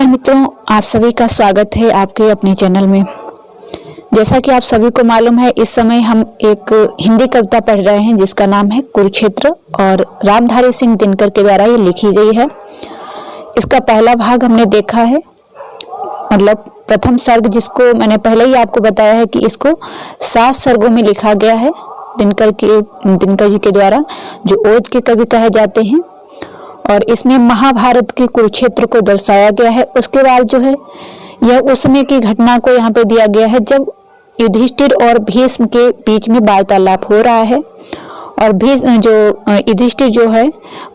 मित्रों, आप सभी का स्वागत है आपके अपने चैनल में। जैसा कि आप सभी को मालूम है, इस समय हम एक हिंदी कविता पढ़ रहे हैं जिसका नाम है कुरुक्षेत्र और रामधारी सिंह दिनकर के द्वारा ये लिखी गई है। इसका पहला भाग हमने देखा है, मतलब प्रथम सर्ग, जिसको मैंने पहले ही आपको बताया है कि इसको 7 सर्गों में लिखा गया है दिनकर जी के द्वारा, जो ओज के कवि कहे जाते हैं। और इसमें महाभारत के कुरुक्षेत्र को दर्शाया गया है। उसके बाद जो है यह उस समय की घटना को यहाँ पे दिया गया है जब युधिष्ठिर और भीष्म के बीच में वार्तालाप हो रहा है और युधिष्ठिर जो है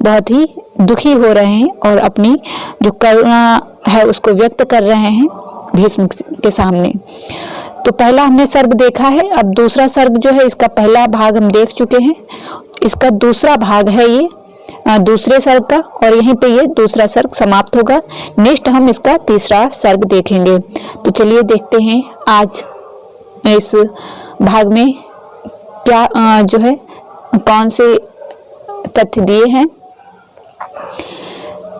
बहुत ही दुखी हो रहे हैं और अपनी जो करुणा है उसको व्यक्त कर रहे हैं भीष्म के सामने। तो पहला हमने सर्ग देखा है। अब दूसरा सर्ग जो है, इसका पहला भाग हम देख चुके हैं, इसका दूसरा भाग है ये दूसरे सर्ग का, और यहीं पे ये दूसरा सर्ग समाप्त होगा। नेक्स्ट हम इसका तीसरा सर्ग देखेंगे। तो चलिए देखते हैं आज इस भाग में क्या जो है कौन से तथ्य दिए हैं।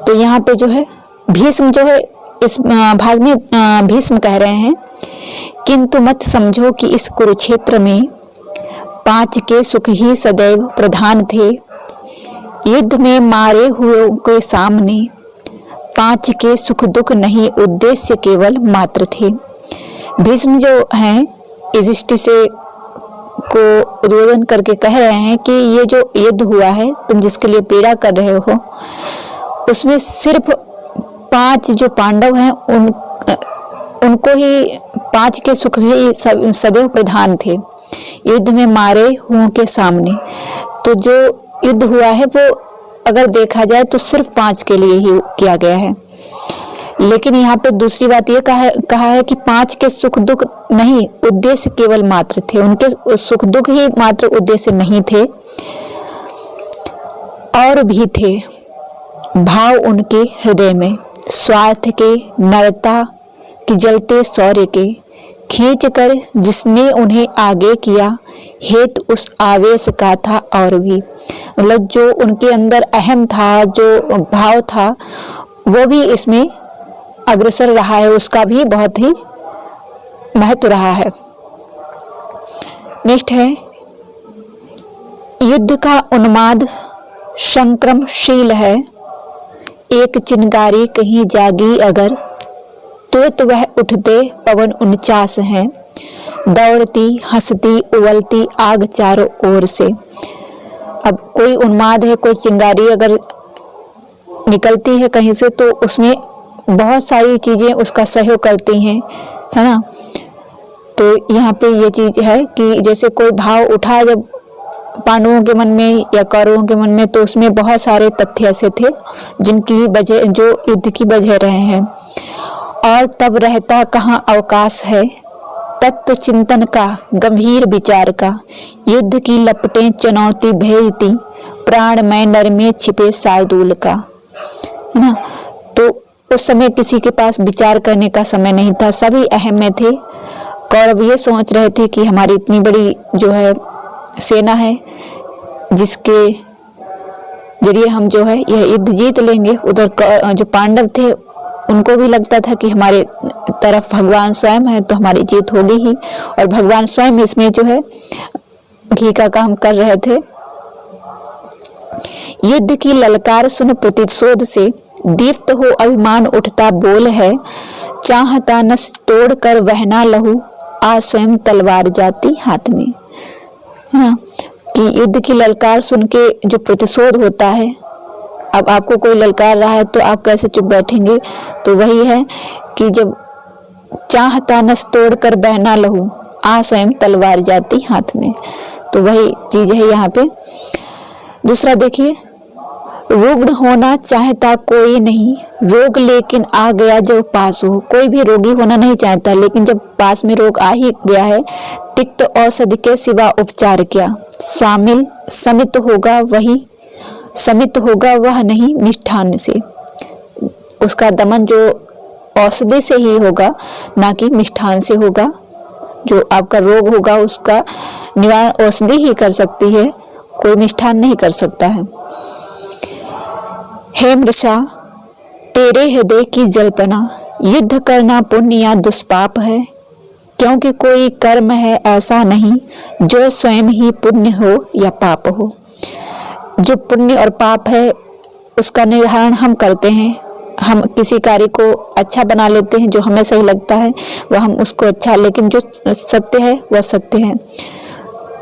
तो यहाँ पे जो है भीष्म जो है इस भाग में भीष्म कह रहे हैं, किंतु मत समझो कि इस कुरुक्षेत्र में 5 के सुख ही सदैव प्रधान थे। युद्ध में मारे हुए के सामने 5 के सुख दुख नहीं, उद्देश्य केवल मात्र थे। भीष्म जो हैं युधिष्ठिर से को उद्बोधन करके कह रहे हैं कि ये जो युद्ध हुआ है, तुम जिसके लिए पीड़ा कर रहे हो, उसमें सिर्फ 5 जो पांडव हैं उनको ही 5 के सुख ही सदैव प्रधान थे युद्ध में मारे हुओं के सामने। तो जो युद्ध हुआ है वो अगर देखा जाए तो सिर्फ 5 के लिए ही किया गया है। लेकिन यहाँ पे दूसरी बात ये कहा है कि 5 के सुख दुख नहीं, उद्देश्य केवल मात्र थे। उनके सुख दुख ही मात्र उद्देश्य नहीं थे, और भी थे भाव उनके हृदय में, स्वार्थ के, नरता की, जलते शौर्य के, खींच कर जिसने उन्हें आगे किया, हेतु उस आवेश का था। और भी मतलब जो उनके अंदर अहम था, जो भाव था, वो भी इसमें अग्रसर रहा है, उसका भी बहुत ही महत्व रहा है। नेक्स्ट है, युद्ध का उन्माद संक्रमशील है, एक चिंगारी कहीं जागी अगर, तुरंत वह उठते पवन 49 हैं, दौड़ती हंसती उबलती आग चारों ओर से। अब कोई उन्माद है, कोई चिंगारी अगर निकलती है कहीं से, तो उसमें बहुत सारी चीजें उसका सहयोग करती हैं, है ना। तो यहाँ पे ये चीज है कि जैसे कोई भाव उठा जब पांडवों के मन में या कौरवों के मन में, तो उसमें बहुत सारे तथ्य ऐसे थे जिनकी वजह, जो युद्ध की वजह रहे हैं। और तब रहता कहाँ अवकाश है तत्व चिंतन का, गंभीर विचार का, युद्ध की लपटें चुनौती भेजती, प्राण में नर में छिपे शार्दूल का, है ना। तो उस समय किसी के पास विचार करने का समय नहीं था, सभी अहम में थे। कौरव ये सोच रहे थे कि हमारी इतनी बड़ी जो है सेना है, जिसके जरिए हम जो है यह युद्ध जीत लेंगे। उधर जो पांडव थे उनको भी लगता था कि हमारे तरफ भगवान स्वयं है तो हमारी जीत होगी ही, और भगवान स्वयं इसमें जो है घी का काम कर रहे थे। युद्ध की ललकार सुन प्रतिशोध से दीप्त हो अभिमान उठता बोल है, चाहता नस तोड़ कर वहना लहू, आ स्वयं तलवार जाती हाथ में, है ना। कि युद्ध की ललकार सुन के जो प्रतिशोध होता है, अब आपको कोई ललकार रहा है तो आप कैसे चुप बैठेंगे। तो वही है कि जब चाहता नस तोड़ कर बहना लहू, आ स्वयं तलवार जाती हाथ में, तो वही चीज है यहाँ पे। दूसरा देखिए, रुग्ण होना चाहता कोई नहीं, रोग लेकिन आ गया जब पास हो। कोई भी रोगी होना नहीं चाहता, लेकिन जब पास में रोग आ ही गया है, तिक्त औषधि के सिवा उपचार क्या, शामिल समित होगा वह नहीं मिष्ठान से। उसका दमन जो औषधि से ही होगा, ना कि मिष्ठान से होगा। जो आपका रोग होगा उसका निवारण औषधि ही कर सकती है, कोई मिष्ठान नहीं कर सकता है। हे मृषा तेरे हृदय की जल्पना, युद्ध करना पुण्य या दुष्पाप है, क्योंकि कोई कर्म है ऐसा नहीं जो स्वयं ही पुण्य हो या पाप हो। जो पुण्य और पाप है उसका निर्धारण हम करते हैं। हम किसी कार्य को अच्छा बना लेते हैं, जो हमें सही लगता है वह हम उसको अच्छा, लेकिन जो सत्य है वह सत्य है।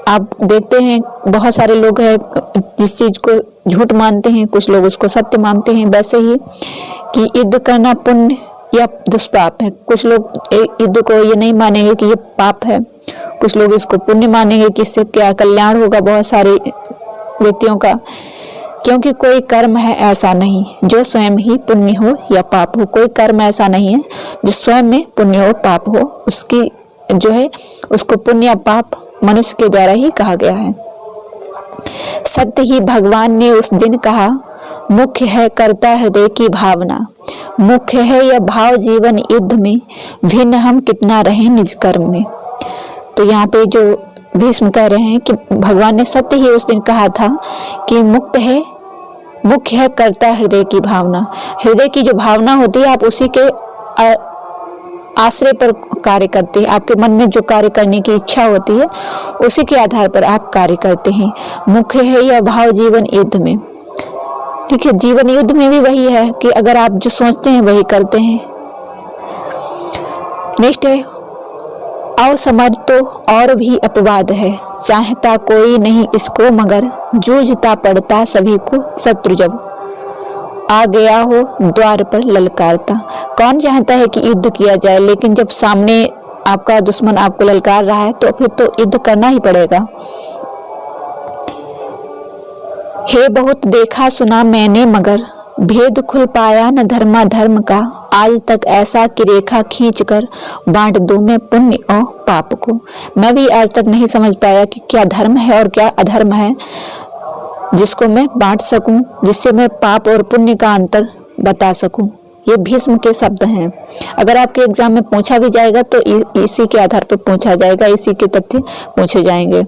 आप देखते हैं बहुत सारे लोग हैं जिस चीज को झूठ मानते हैं, कुछ लोग उसको सत्य मानते हैं। वैसे ही कि युद्ध करना पुण्य या दुष्पाप है, कुछ लोग युद्ध को ये नहीं मानेंगे कि ये पाप है, कुछ लोग इसको पुण्य मानेंगे कि इससे क्या कल्याण होगा बहुत सारे व्यक्तियों का। क्योंकि कोई कर्म है ऐसा नहीं जो स्वयं ही पुण्य हो या पाप हो। कोई कर्म ऐसा नहीं है जो स्वयं में पुण्य हो पाप हो, उसकी जो है उसको पुण्य या पाप मनुष्य के द्वारा ही कहा गया है। सत्य ही भगवान ने उस दिन कहा, मुख्य है कर्ता हृदय की भावना, मुख्य है यह भाव जीवन युद्ध में, भिन्न हम कितना रहे निज कर्म में। तो यहाँ पे जो भीष्म कह रहे हैं कि भगवान ने सत्य ही उस दिन कहा था कि मुख्य है कर्ता हृदय की भावना। हृदय की जो भावना होती है आप उसी के आश्रय पर कार्य करते हैं। आपके मन में जो कार्य करने की इच्छा होती है उसी के आधार पर आप कार्य करते हैं। मुख्य है यह भाव जीवन युद्ध में। ठीक है, जीवन युद्ध में भी वही है कि अगर आप जो सोचते हैं वही करते हैं। नेक्स्ट है, असमझ तो और भी अपवाद है, चाहता कोई नहीं इसको मगर, जूझता पड़ता सभी को शत्रु जब आ गया हो द्वार पर ललकारता। कौन चाहता है कि युद्ध किया जाए, लेकिन जब सामने आपका दुश्मन आपको ललकार रहा है तो फिर तो युद्ध करना ही पड़ेगा। हे बहुत देखा सुना मैंने मगर, भेद खुल पाया न धर्मा धर्म का, आज तक ऐसा कि रेखा खींच कर बांट दूं मैं पुण्य और पाप को। मैं भी आज तक नहीं समझ पाया कि क्या धर्म है और क्या अधर्म है, जिसको मैं बांट सकूं, जिससे मैं पाप और पुण्य का अंतर बता सकूं। ये भीष्म के शब्द हैं। अगर आपके एग्जाम में पूछा भी जाएगा तो इसी के आधार पर पूछा जाएगा, इसी के तथ्य पूछे जाएंगे।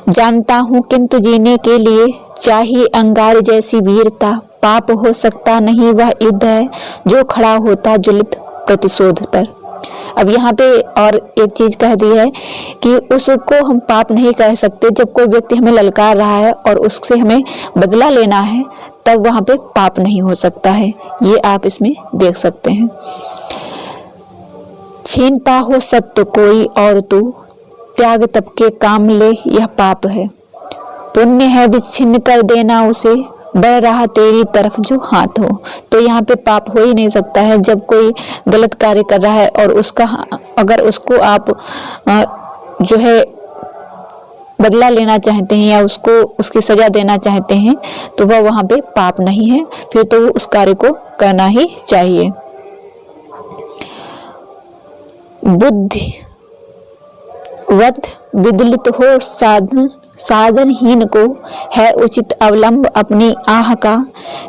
जानता हूँ किंतु जीने के लिए चाहिए अंगार जैसी वीरता, पाप हो सकता नहीं वह युद्ध है जो खड़ा होता ज्वलित प्रतिशोध पर। अब यहाँ पे और एक चीज कह दी है कि उसको हम पाप नहीं कह सकते। जब कोई व्यक्ति हमें ललकार रहा है और उससे हमें बदला लेना है तब वहाँ पे पाप नहीं हो सकता है। ये आप इसमें देख सकते हैं। छीनता हो सत्य कोई और तू, त्याग तब के काम ले यह पाप है, पुण्य है विच्छिन्न कर देना उसे, बढ़ रहा तेरी तरफ जो हाथ हो। तो यहाँ पे पाप हो ही नहीं सकता है। जब कोई गलत कार्य कर रहा है और उसका अगर उसको आप जो है बदला लेना चाहते हैं या उसको उसकी सजा देना चाहते हैं तो वह वहाँ पे पाप नहीं है, फिर तो उस कार्य को करना ही चाहिए। बुद्धि वध विदलित हो साधनहीन को, है उचित अवलंब अपनी आह का,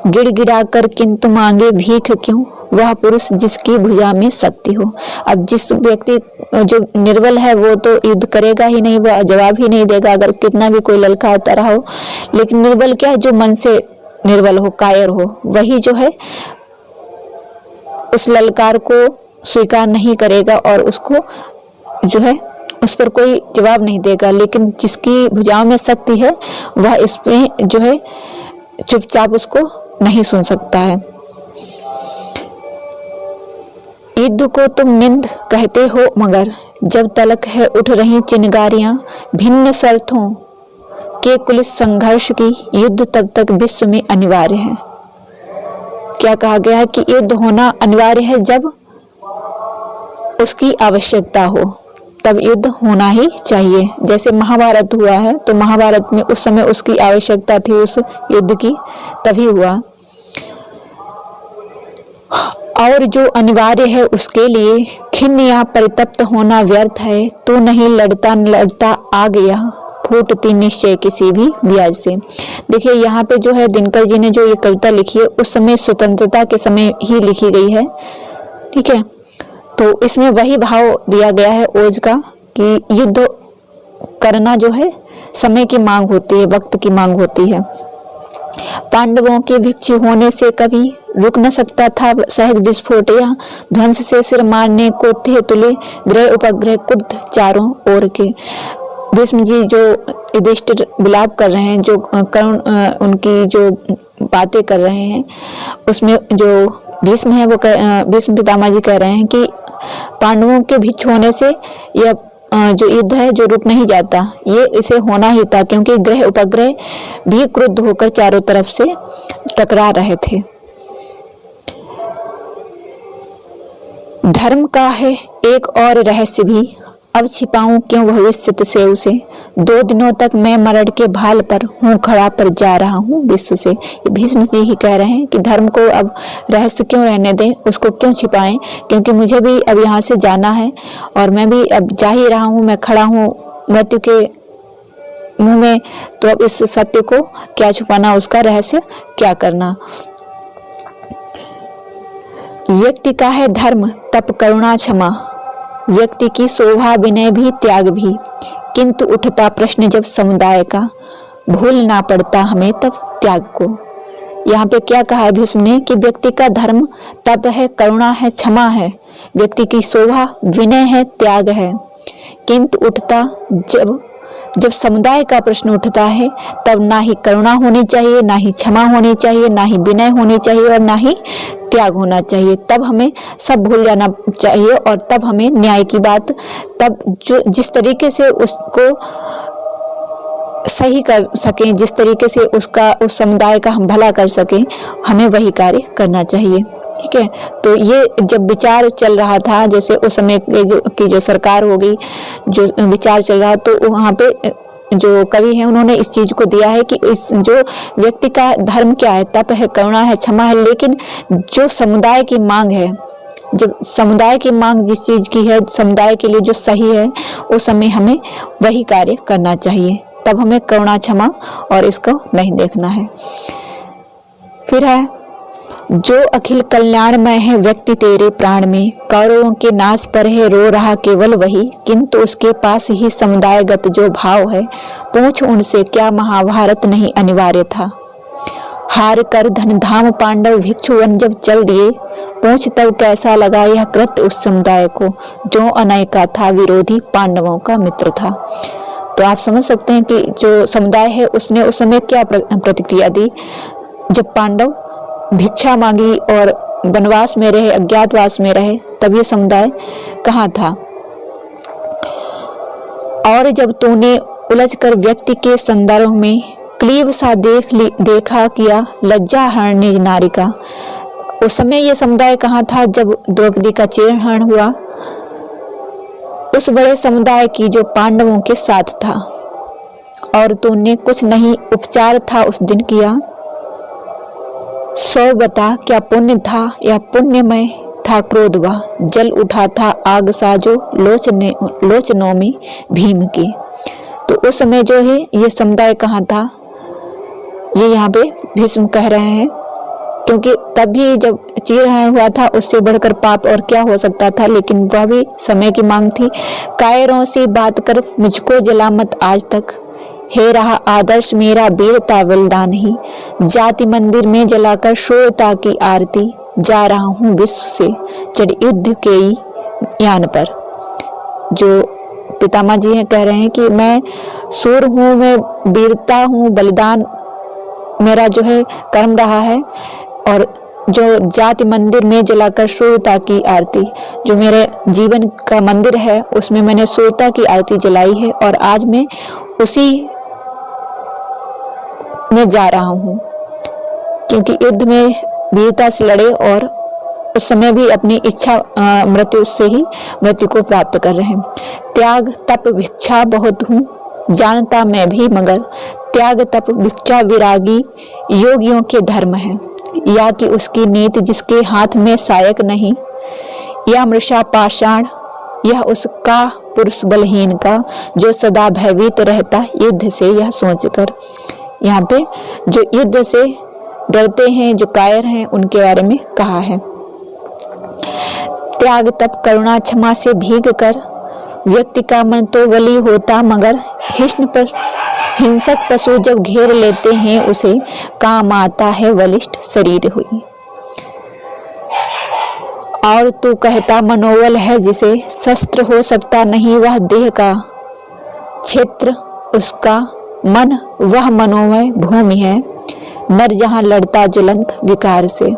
गिड़गिड़ा कर किंतु मांगे भीख क्यों, वह पुरुष जिसकी भुजा में शक्ति हो। अब जिस व्यक्ति जो निर्बल है वो तो युद्ध करेगा ही नहीं, वह जवाब ही नहीं देगा अगर कितना भी कोई ललकारता रहा हो। लेकिन निर्बल क्या है, जो मन से निर्बल हो, कायर हो, वही जो है उस ललकार को स्वीकार नहीं करेगा और उसको जो है उस पर कोई जवाब नहीं देगा। लेकिन जिसकी भुजाओं में शक्ति है वह इसमें जो है चुपचाप उसको नहीं सुन सकता है। युद्ध को तुम निंद कहते हो मगर, जब तलक है उठ रही चिनगारियां, भिन्न स्वार्थों के कुलिस संघर्ष की, युद्ध तब तक विश्व में अनिवार्य है। क्या कहा गया है कि युद्ध होना अनिवार्य है, जब उसकी आवश्यकता हो तब युद्ध होना ही चाहिए। जैसे महाभारत हुआ है तो महाभारत में उस समय उसकी आवश्यकता थी उस युद्ध की, तभी हुआ। और जो अनिवार्य है उसके लिए खिन्न या परितप्त होना व्यर्थ है, तू नहीं लड़ता न लड़ता आ गया, फूटती निश्चय किसी भी ब्याज से। देखिए यहाँ पे जो है दिनकर जी ने जो ये कविता लिखी है उस समय स्वतंत्रता के समय ही लिखी गई है। ठीक है, तो इसमें वही भाव दिया गया है ओज का कि युद्ध करना जो है समय की मांग होती है, वक्त की मांग होती है। पांडवों के भिक्षु होने से कभी रुक न सकता था सहज विस्फोट या ध्वंस से सिर मारने को थे तुले ग्रह उपग्रह कुर्द चारों ओर के। भीष्म जी जो युधिष्ठिर विलाप कर रहे हैं, जो करुण उनकी जो बातें कर रहे हैं, उसमें जो भीष्म है वो भीष्म पितामह जी कह रहे हैं कि पांडवों के भिक्षु होने से यह जो युद्ध है जो रुक नहीं जाता, ये इसे होना ही था, क्योंकि ग्रह उपग्रह भी क्रुद्ध होकर चारों तरफ से टकरा रहे थे। धर्म का है एक और रहस्य भी, अब छिपाऊं क्यों भविष्य से उसे। 2 दिनों तक मैं मरण के भाल पर हूँ खड़ा, पर जा रहा हूँ विश्व से। ये भीष्म जी ही कह रहे हैं कि धर्म को अब रहस्य क्यों रहने दें, उसको क्यों छिपाएं, क्योंकि मुझे भी अब यहाँ से जाना है और मैं भी अब जा ही रहा हूँ, मैं खड़ा हूँ मृत्यु के मुंह में, तो अब इस सत्य को क्या छुपाना, उसका रहस्य क्या करना। व्यक्ति का है धर्म तप करुणा क्षमा, व्यक्ति की शोभा विनय भी त्याग भी, किंतु उठता प्रश्न जब समुदाय का, भूलना पड़ता हमें तब त्याग को। यहाँ पे क्या कहा है भीष्म ने कि व्यक्ति का धर्म तप है, करुणा है, क्षमा है, व्यक्ति की शोभा विनय है, त्याग है, किंतु उठता जब समुदाय का प्रश्न उठता है तब ना ही करुणा होनी चाहिए, ना ही क्षमा होनी चाहिए, ना ही विनय होनी चाहिए और ना ही त्याग होना चाहिए। तब हमें सब भूल जाना चाहिए और तब हमें न्याय की बात, तब जो जिस तरीके से उसको सही कर सकें, जिस तरीके से उस समुदाय का हम भला कर सकें, हमें वही कार्य करना चाहिए। ठीक है, तो ये जब विचार चल रहा था, जैसे उस समय की जो सरकार होगी, जो विचार चल रहा, तो वहाँ पे जो कवि हैं उन्होंने इस चीज को दिया है कि इस जो व्यक्ति का धर्म क्या है, तप है, करुणा है, क्षमा है, लेकिन जो समुदाय की मांग है, जब समुदाय की मांग जिस चीज की है, समुदाय के लिए जो सही है, उस समय हमें वही कार्य करना चाहिए। तब हमें करुणा क्षमा और इसको नहीं देखना है। फिर है जो अखिल कल्याणमय है व्यक्ति तेरे प्राण में, कौरवों के नाश पर है रो रहा केवल वही, किंतु उसके पास ही समुदायगत जो भाव है, पूछ उनसे क्या महाभारत नहीं अनिवार्य था। हार कर धन धाम पांडव भिक्षुवन जब चल दिए, पूछ तब कैसा लगा यह कृत्य उस समुदाय को, जो अनय का था विरोधी पांडवों का मित्र था। तो आप समझ सकते हैं कि जो समुदाय है उसने उस समय क्या प्रतिक्रिया दी। जब पांडव भिक्षा मांगी और वनवास में रहे, अज्ञातवास में रहे, तब ये समुदाय कहाँ था। और जब तूने उलझकर व्यक्ति के संदर्भ में क्लीब सा देखा किया लज्जा हरण निज नारी का, उस समय ये समुदाय कहाँ था जब द्रौपदी का चीरहरण हुआ। उस बड़े समुदाय की जो पांडवों के साथ था, और तूने कुछ नहीं उपचार था उस दिन किया। 100 बता क्या पुण्य था या पुण्यमय था क्रोधवा, जल उठा था आग सा जो लोचनों में भीम की। तो उस समय जो है ये समुदाय कहाँ था, ये यहाँ पे भीष्म कह रहे हैं, क्योंकि तब भी जब चीरहरण हुआ था उससे बढ़कर पाप और क्या हो सकता था, लेकिन वह भी समय की मांग थी। कायरों से बात कर मुझको जला मत आज तक, हे रहा आदर्श मेरा वीरता बलिदान ही, जाति मंदिर में जलाकर शूरता की आरती, जा रहा हूँ विश्व से चढ़ युद्ध के यान पर। जो पितामह जी हैं कह रहे हैं कि मैं सूर हूँ, मैं वीरता हूँ, बलिदान मेरा जो है कर्म रहा है, और जो जाति मंदिर में जलाकर शूरता की आरती, जो मेरे जीवन का मंदिर है उसमें मैंने शूरता की आरती जलाई है, और आज मैं उसी में जा रहा हूँ, क्योंकि युद्ध में वीरता से लड़े और उस समय भी अपनी इच्छा मृत्यु से ही मृत्यु को प्राप्त कर रहे हैं। त्याग तप भिक्षा बहुत हूँ जानता मैं भी, मगर त्याग तप भिक्षा विरागी योगियों के धर्म है, या कि उसकी नीति जिसके हाथ में सहायक नहीं, या मृषा पाषाण यह उसका पुरुष बलहीन का, जो सदा भयभीत रहता युद्ध से यह सोचकर। यहाँ पे जो युद्ध से डरते हैं, जो कायर हैं, उनके बारे में कहा है। त्याग तप करुणा क्षमा से भीग कर व्यक्ति का मन तो बली होता, मगर हिंसक पशु जब घेर लेते हैं उसे काम आता है बलिष्ठ शरीर हुई। और तू कहता मनोबल है जिसे शस्त्र हो सकता नहीं, वह देह का क्षेत्र उसका मन, वह मनोमय भूमि है नर जहाँ लड़ता ज्वलंत विकार से।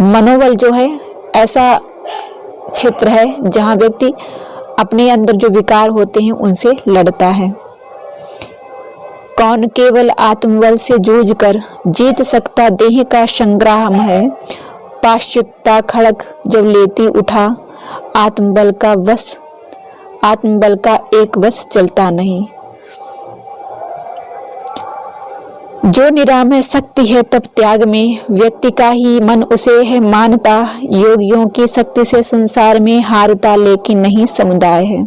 मनोबल जो है ऐसा क्षेत्र है जहाँ व्यक्ति अपने अंदर जो विकार होते हैं उनसे लड़ता है। कौन केवल आत्मबल से जूझ कर जीत सकता, देह का संग्राम है पाशुपता खड़ग जब लेती उठा, आत्मबल का एक वश चलता नहीं। जो निरामय शक्ति है तब त्याग में, व्यक्ति का ही मन उसे है मानता, योगियों की शक्ति से संसार में हारता लेकिन नहीं समुदाय है।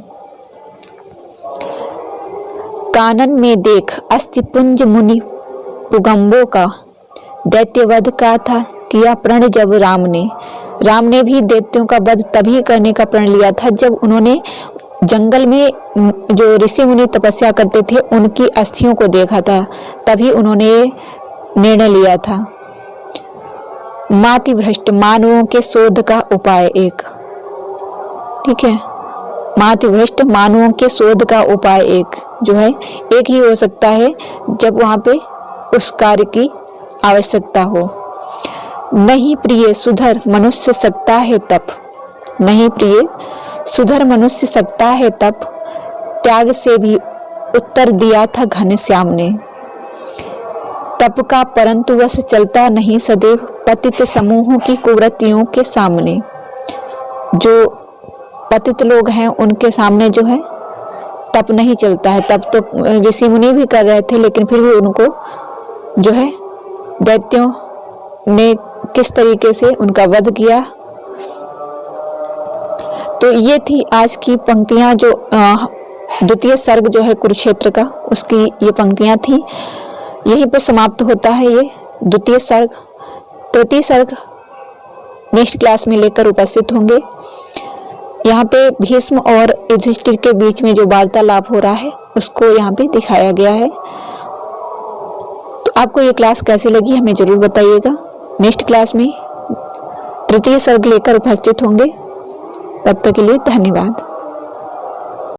कानन में देख अस्थिपुंज मुनि पुगम्बों का, दैत्यवध का था किया प्रण जब राम ने भी दैत्यों का वध तभी करने का प्रण लिया था जब उन्होंने जंगल में जो ऋषि मुनि तपस्या करते थे उनकी अस्थियों को देखा था, तभी उन्होंने निर्णय लिया था। मातिभ्रष्ट मानवों के शोध का उपाय एक, ठीक है, मातिभ्रष्ट मानवों के शोध का उपाय एक जो है एक ही हो सकता है जब वहाँ पे उस कार्य की आवश्यकता हो। नहीं प्रिय सुधर मनुष्य सकता है तप, नहीं प्रिय सुधर मनुष्य सकता है तप, त्याग से भी उत्तर दिया था घनश्याम ने। तप का परंतु वश चलता नहीं सदैव पतित समूहों की कुवृत्तियों के सामने। जो पतित लोग हैं उनके सामने जो है तप नहीं चलता है। तप तो ऋषि मुनि भी कर रहे थे लेकिन फिर भी उनको जो है दैत्यों ने किस तरीके से उनका वध किया। तो ये थी आज की पंक्तियां जो द्वितीय सर्ग जो है कुरुक्षेत्र का, उसकी ये पंक्तियां थी। यहीं पर समाप्त होता है ये द्वितीय सर्ग। तृतीय सर्ग नेक्स्ट क्लास में लेकर उपस्थित होंगे। यहाँ पे भीष्म और युधिष्ठिर के बीच में जो वार्तालाप हो रहा है उसको यहाँ पे दिखाया गया है। तो आपको ये क्लास कैसी लगी हमें जरूर बताइएगा। नेक्स्ट क्लास में तृतीय सर्ग लेकर उपस्थित होंगे। तब तक के लिए धन्यवाद।